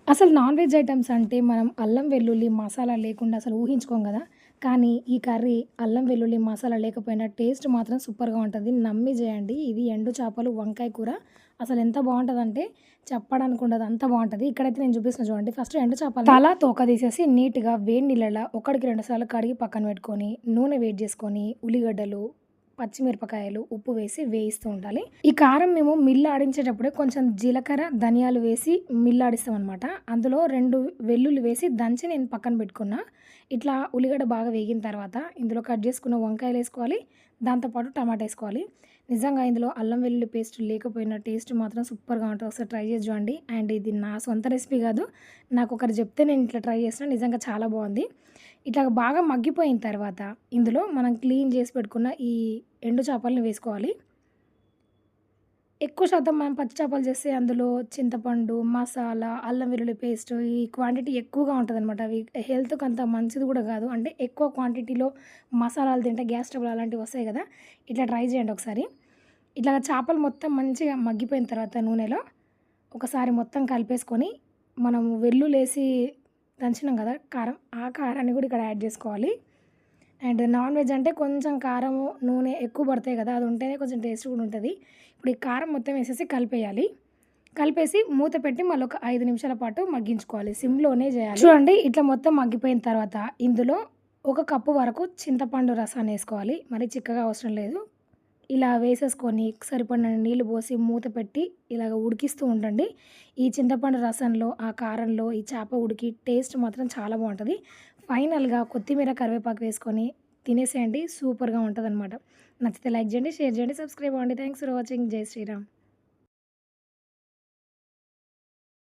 అసలు non veg items అంటే మనం అల్లం వెల్లుల్లి మసాలా లేకుండా అసలు ఊహించుకోం కదా! కానీ ఈ కర్రీ అల్లం వెల్లుల్లి మసాలా లేకపోయినా టేస్ట్ మాత్రం సూపర్‌గా ఉంటది. నమ్మి చేయండి. ఇది ఎండు చేపలు, వంకాయ కూర అసలు ఎంత బావుంటదంటే చెప్పడానికి ఉండదు. అంత బావుంటది. ఇక్కడైతే నేను చూపిస్తున్నా చూడండి. ఫస్ట్ ఎండు చేపలు తల, తోక తీసేసి నీట్‌గా వేడి నీళ్ళలో ఒకటికి 2 సార్లు కడిగి పక్కన పెట్టుకొని, నూనె వేడి చేసుకొని, ఉల్లిగడ్డలు, పచ్చిమిరపకాయలు, ఉప్పు వేసి వేయిస్తూ ఉండాలి. ఈ కారం మేము మిల్లాడించేటప్పుడే కొంచెం జీలకర్ర, ధనియాలు వేసి మిల్లాడిస్తామనమాట. అందులో 2 వెల్లుల్లి వేసి దంచి నేను పక్కన పెట్టుకున్నా. ఇట్లా ఉల్లిగడ్డ బాగా వేగిన తర్వాత ఇందులో కట్ చేసుకున్న వంకాయలేసుకోవాలి. దాంతో పాటు టమాటా ఏసుకోవాలి. నిజంగా ఇందులో అల్లం వెల్లుల్లి పేస్ట్ లేకపోయినా టేస్ట్ మాత్రం సూపర్‌గా ఉంటది. ఒకసారి ట్రై చేసి చూడండి. అండ్ ఇది నా సొంత రెసిపీ కాదు. నాకొకరు చెప్తే నేను ఇట్లా ట్రై చేసిన. నిజంగా చాలా బావుంది. ఇట్లా బాగా మగ్గిపోయిన తర్వాత ఇందులో మనం క్లీన్ చేసి పెట్టుకున్న ఈ ఎండు చేపల్ని వేసుకోవాలి. ఎక్కువ శాతం మనం పచ్చి చేపలు చేస్తే అందులో చింతపండు, మసాలా, అల్లం వెల్లుల్లి పేస్ట్ ఈ క్వాంటిటీ ఎక్కువగా ఉంటదనమాట. అవి హెల్త్‌కి అంత మంచిది కూడా కాదు. అంటే ఎక్కువ క్వాంటిటీలో మసాలాలు తింటే గ్యాస్ ట్రబుల్ అలాంటివి వస్తాయి కదా! ఇట్లా ట్రై చేయండి ఒకసారి. ఇట్లా చేపలు మొత్తం మంచిగా మగ్గిపోయిన తర్వాత నూనెలో ఒకసారి మొత్తం కలిపేసుకొని మనము వెల్లుల్లేసి దంచినాం కదా కారం, ఆ కారాన్ని కూడా ఇక్కడ యాడ్ చేసుకోవాలి. అండ్ నాన్ వెజ్ అంటే కొంచెం కారము, నూనె ఎక్కువ పడతాయి కదా! అది ఉంటేనే కొంచెం టేస్ట్ కూడా ఉంటది. ఇప్పుడు ఈ కారం మొత్తం వేసేసి కలిపేయాలి. కలిపేసి మూత పెట్టి మళ్ళొక 5 నిమిషాల పాటు మగ్గించుకోవాలి. సిమ్‌లోనే జేయాలి. చూడండి ఇట్లా మొత్తం మగ్గిపోయిన తర్వాత ఇందులో ఒక కప్పు వరకు చింతపండు రసాన్నేసుకోవాలి. మరీ చిక్కగా అవసరం లేదు. ఇలా వేసేసుకొని సరిపడినన్ని నీళ్లు పోసి మూత పెట్టి ఇలాగ ఉడికిస్తూ ఉండండి. ఈ చింతపండు రసంలో, ఆ కారంలో ఈ చేప ఉడికి టేస్ట్ మాత్రం చాలా బావుంటది. ఫైనల్‌గా కొత్తిమీర, కరివేపాకు వేసుకొని తినేసేయండి. సూపర్‌గా ఉంటదనమాట. నచ్చితే లైక్ చేయండి, షేర్ చేయండి, సబ్స్క్రైబ్ అవ్వండి. Thanks for watching. జై శ్రీరామ్.